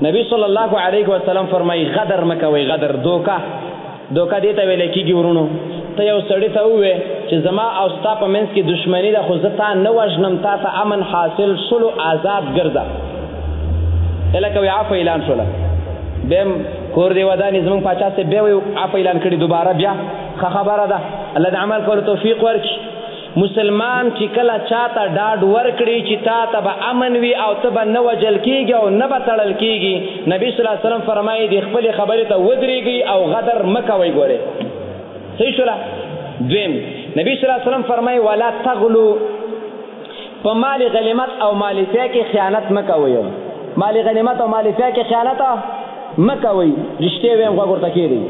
نبی صلی الله علیه وسلم فرمایي غدر مکوئ، غدر دوکه دې ته ویل کېږي. ورونو ته یو سړي ته ووایې چې زما او ستا په منځ کې دشمني ده، خو زه تا نه وژنم، تا ته امن حاصل شلو، آزاد ګرځه. لکه وایي عفو اعلان شوله، بیا هم کور دی ودانې زمونږ پاچا صاحب بیا وایي عفو اعلان کړي، دوباره بیا ښه خبره ده، الله د عمل کولو توفیق ورکړي. مسلمان چې کله چاته ډاډ ورکړي چې تا ته به امن وي او ته به نه وجل کېږي او نه به تړل کېږي، نبي صلی الله علیه وسلم فرمایي د خپلې خبرې ته ودرېږئ او غدر مه کوئ. ګورئ صحیح شوله. دویم نبی صلی الله علیه وسلم فرمایي ولا تغلو، په مال غنیمت او مال فیه کې خیانت مه کوئ. مال غنیمت او مال فیه کې خیانت مه کوئ. رښتیا ویم غوږ ورته کېږدئ،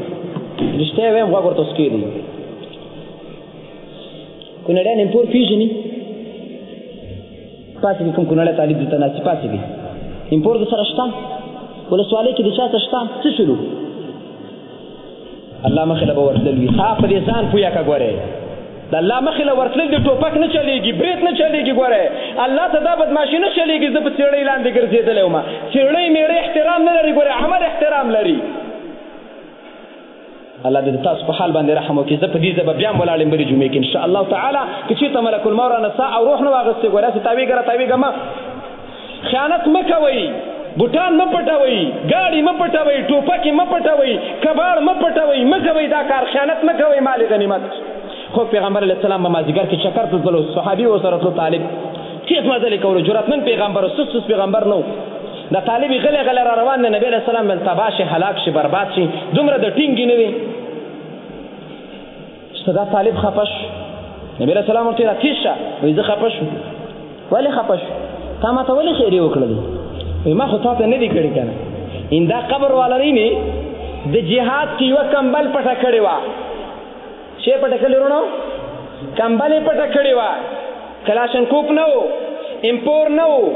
رښتیا ویم غوږ ورته کېږدئ. کونړیان امپور پیژني؟ پاتې کوم کونړی طالب دلته ناست پاتې امپور د سره شته؟ ولسوالۍ کې د چا څه شته؟ څه شلو؟ الله مخې له به ورتلل وي. ها په دې ځان پویه که ګورئ، د الله مخې له ورتلل د ټوپک نه چلېږي، برید نه چلېږي. ګورئ الله ته دا بدماشي نه چلېږي زه په څېړۍ لاندې ګرځېدلی وم. څېړۍ میړۍ احترام نه لري، ګورئ عمل احترام لري. الله دې تاسو په حال باندې رحم وکړي. زه په دې ځای به بیا هم ولاړ یم بلې جمعې کې انشاءالله تعالی. که چېرته ملک الموت رانه ساه او روح نه واغېستې، ګورئ هسې تاوېږه را تاوېږه مه. خیانت مه کوئ، بوټان مه پټوئ، ګاډي مه پټوئ، ټوپکې مه پټوئ، کباړ مه پټوئ، مه کوئ دا کار. خیانت مه کوئ مال غنیمت. خو پیغمبر علیه السلام به مازدیګر کې چکر ته تللو، صحابي ورسره تلو، طالب تېز مزلې کولو، جرأتمند پیغمبر و، سست پیغمبر نه و. دا طالب یې غلی غلی را روان دی، نبي علیه السلام ویل تباه شي، هلاک شي، برباد شي. دومره د ټینګې نه وي چې دا طالب خفه شو. نبي علیه السلام ورته ویل تېز شه. وایي زه خفه شوم. ولې خفه شو؟ تا ما ته ولې خیرې وکړلې؟ وایي ما خو تا ته نه دي کړي که نه. دا قبر والا دی نه د جهاد کې یوه کمبل پټه کړې وه. شی پټه کړې ورونو؟ کمبل یې پټه کړې وه. کلاشنکوف نه و، امپور نه و،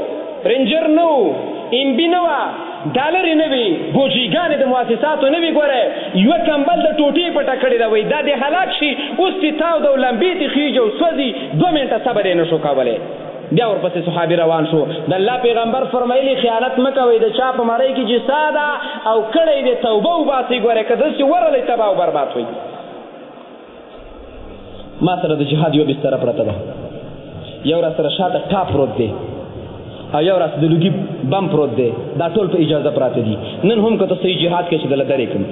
رینجر نه و، امبي نه وه، ډالر یې نه وي، بوجیګانې د مؤسساتو نه وي. ګوره یوه کمبل د ټوټې پټه کړې ده. وایي دا دې هلاک شي، اوس دې تاوده او لمبې دې خېږي او سوځي، 2 منټه صبر یې نه شو کولی. بیا ورپسې صحابي روان شو. د الله پیغمبر فرمایلي خیانت مه کوئ، د چا په مرۍ کې چې سا ده او کړی دې توبه وباسئ. ګورئ که داسې ورلی تباه او برباد وي. ما سره د جهاد یوه بستره پرته ده، یو را سره شاته ټاپ پروت دی او یو را سره د لوګي بم پروت دی. دا ټول په اجازه پراته دي. نن هم که ته صحیح جهاد کې چې دله درې کړم.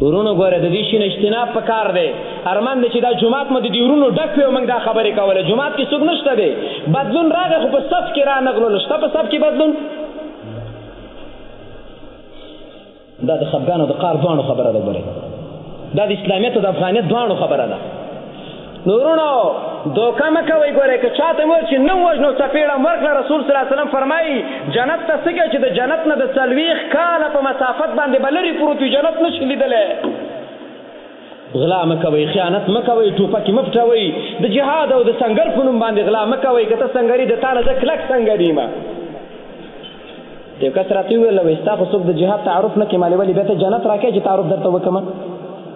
ورونو ګوره د دې شي نه اجتناب پکار دی. ارمان دی چې دا جومات مو د دې ورونو ډک وي او موږ دا خبرې کوله. جومات کې څوک نشته دی، بدلون راغی خو په صف کې را نغللو. شته په صف کې بدلون؟ دا د خفګان او د قار دواړو خبره ده. ګورئ دا د اسلامیت او د افغانیت دواړو خبره ده. نو ورونو دوکه مه کوئ. ګورئ که چاته مو چې نه وژنو څپېړه م ورکړه، رسول صلی الله علیه وسلم فرمایي جنت ته څه کوي چې د جنت نه د 40 کاله په مسافت باندې به لرې پروت وي، جنت نشي لیدلی. غلا مه کوئ، خیانت مه کوئ، ټوپکې مه پټوئ. د جهاد او د سنګر په نوم باندې غلا مه کوئ. که ته سنګري د تا نه زه کلک سنګري یم. یو کس راته وویل وایي ستا خو څوک د جهاد تعارف نه کوي، مالې ولې بیا ته جنت راکوې چې تعارف درته وکړم؟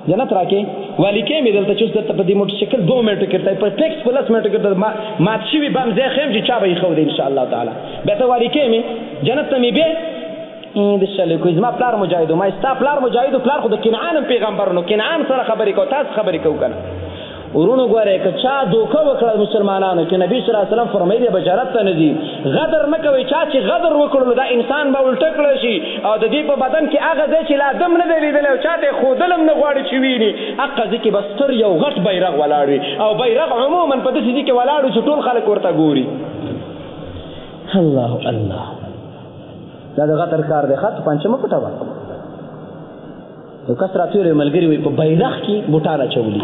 جنت راکې والی کې مې دلته چې اوس درته په دې موټر سایکل 2 منټو کې درته په ټیکس په 10 منټو کې درته مات شوي بم ځای ښیم چې چا به یې ښودی انشاءالله تعالی. بیا ته والی کې مې جنت ته مې بیا د شلې کوي. زما پلار مجاهد و، ما ستا پلار مجاهد و، پلار خو د کنعان هم پیغمبر نو کنعان سره خبرې کوو، تاسو خبرې کوو که نه. ورونو ګورئ که چا دوکه وکړه مسلمانانو کې، نبي صلی الله علیه وسلم فرمایلي به جنت ته نه ځي. غدر مه کوئ. چا چې غدر وکړلو دا انسان به الټه کړی شي او د دې په بدن کې هغه ځای چې لا دم نه دی لیدلی او چا ته یې ښودل هم نه غواړي چې ویني، هغه ځای کې به ستر یو غټ بیرغ ولاړ وي او بیرغ عموما په داسې ځای کې ولاړ وي چې ټول خلک ورته ګوري. الله الله دا د غدر کار دی. ښه توپانچه مه پټوه. یو کس راته ویل ملګري وایي په بیرغ کې بوټان اچولي.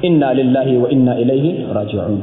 انا لله وانا الیه راجعون.